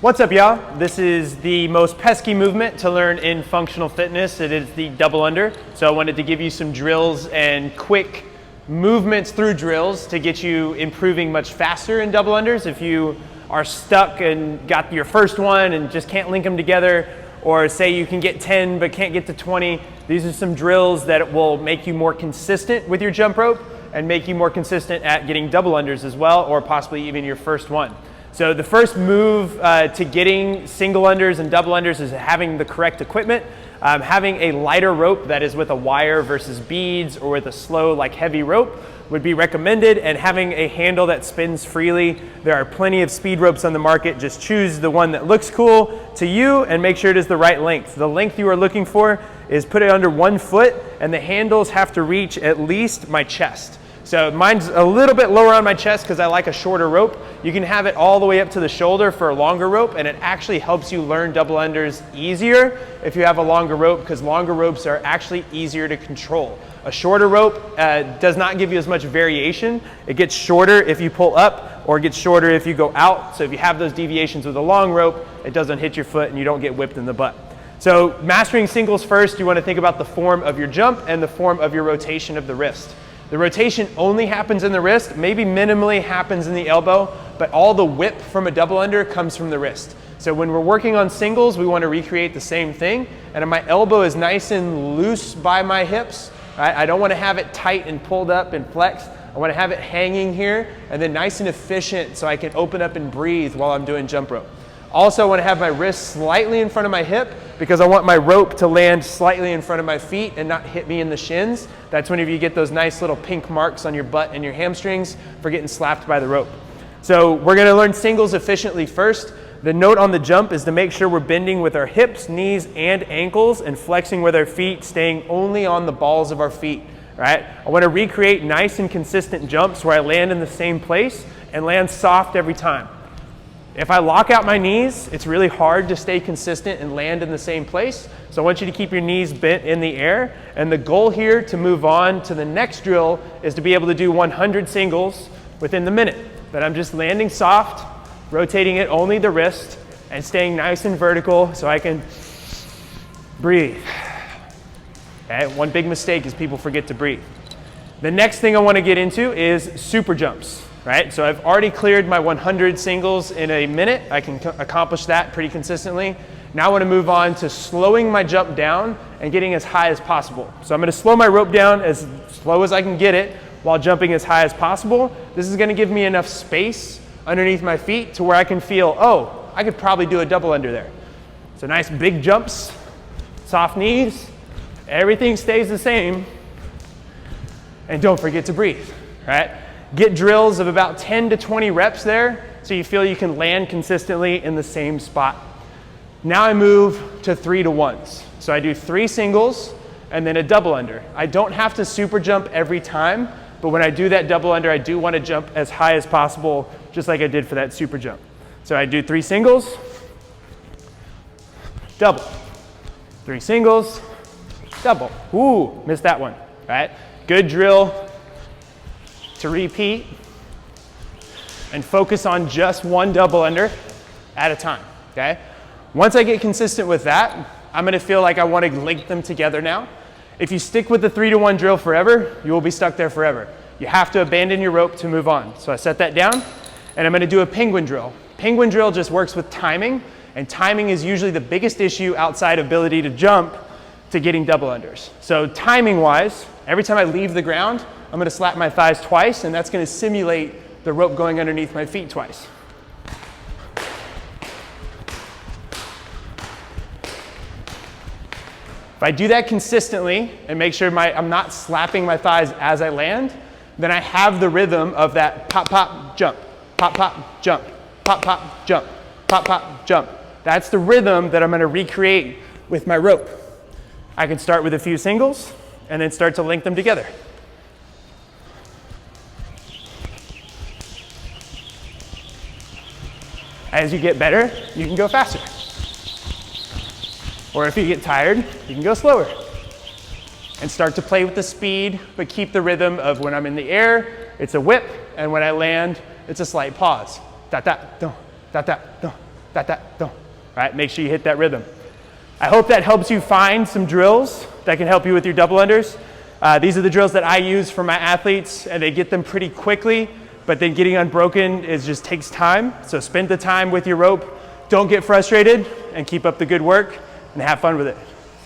What's up, y'all? This is the most pesky movement to learn in functional fitness. It is the double under. So I wanted to give you some drills and quick movements through drills to get you improving much faster in double unders. If you are stuck and got your first one and just can't link them together, or say you can get 10 but can't get to 20, these are some drills that will make you more consistent with your jump rope and make you more consistent at getting double unders as well, or possibly even your first one. So the first move to getting single unders and double unders is having the correct equipment. Having a lighter rope that is with a wire versus beads or with a slow, like heavy rope would be recommended, and having a handle that spins freely. There are plenty of speed ropes on the market. Just choose the one that looks cool to you and make sure it is the right length. The length you are looking for is put it under 1 foot, and the handles have to reach at least my chest. So mine's a little bit lower on my chest because I like a shorter rope. You can have it all the way up to the shoulder for a longer rope, and it actually helps you learn double unders easier if you have a longer rope, because longer ropes are actually easier to control. A shorter rope does not give you as much variation. It gets shorter if you pull up, or it gets shorter if you go out. So if you have those deviations with a long rope, it doesn't hit your foot and you don't get whipped in the butt. So mastering singles first, you want to think about the form of your jump and the form of your rotation of the wrist. The rotation only happens in the wrist, maybe minimally happens in the elbow, but all the whip from a double under comes from the wrist. So when we're working on singles, we want to recreate the same thing. And my elbow is nice and loose by my hips. Right? I don't want to have it tight and pulled up and flexed. I want to have it hanging here and then nice and efficient so I can open up and breathe while I'm doing jump rope. Also, I want to have my wrist slightly in front of my hip because I want my rope to land slightly in front of my feet and not hit me in the shins. That's whenever you get those nice little pink marks on your butt and your hamstrings for getting slapped by the rope. So we're going to learn singles efficiently first. The note on the jump is to make sure we're bending with our hips, knees, and ankles and flexing with our feet, staying only on the balls of our feet. Right? I want to recreate nice and consistent jumps where I land in the same place and land soft every time. If I lock out my knees, it's really hard to stay consistent and land in the same place. So I want you to keep your knees bent in the air. And the goal here to move on to the next drill is to be able to do 100 singles within the minute. That I'm just landing soft, rotating it only the wrist, and staying nice and vertical so I can breathe. Okay? One big mistake is people forget to breathe. The next thing I want to get into is super jumps. Right? So I've already cleared my 100 singles in a minute. I can accomplish that pretty consistently. Now I want to move on to slowing my jump down and getting as high as possible. So I'm going to slow my rope down as slow as I can get it while jumping as high as possible. This is going to give me enough space underneath my feet to where I can feel, oh, I could probably do a double under there. So nice big jumps, soft knees, everything stays the same, and don't forget to breathe, right? Get drills of about 10 to 20 reps there so you feel you can land consistently in the same spot. Now I move to 3 to 1s. So I do 3 singles and then a double under. I don't have to super jump every time, but when I do that double under, I do want to jump as high as possible, just like I did for that super jump. So I do 3 singles, double, 3 singles, double. Ooh, missed that one, right? Good drill to repeat and focus on just one double under at a time, okay? Once I get consistent with that, I'm gonna feel like I wanna link them together now. If you stick with the 3 to 1 drill forever, you will be stuck there forever. You have to abandon your rope to move on. So I set that down, and I'm gonna do a penguin drill. Penguin drill just works with timing, and timing is usually the biggest issue outside ability to jump to getting double unders. So timing-wise, every time I leave the ground, I'm going to slap my thighs twice, and that's going to simulate the rope going underneath my feet twice. If I do that consistently and make sure I'm not slapping my thighs as I land, then I have the rhythm of that pop, pop, jump, pop, pop, jump, pop, pop, jump, pop, pop, jump. That's the rhythm that I'm going to recreate with my rope. I can start with a few singles and then start to link them together. As you get better, you can go faster. Or if you get tired, you can go slower. And start to play with the speed, but keep the rhythm of when I'm in the air, it's a whip, and when I land, it's a slight pause. Da da, da, da da, da All right, make sure you hit that rhythm. I hope that helps you find some drills that can help you with your double unders. These are the drills that I use for my athletes, and they get them pretty quickly, but then getting unbroken just takes time. So spend the time with your rope. Don't get frustrated, and keep up the good work, and have fun with it.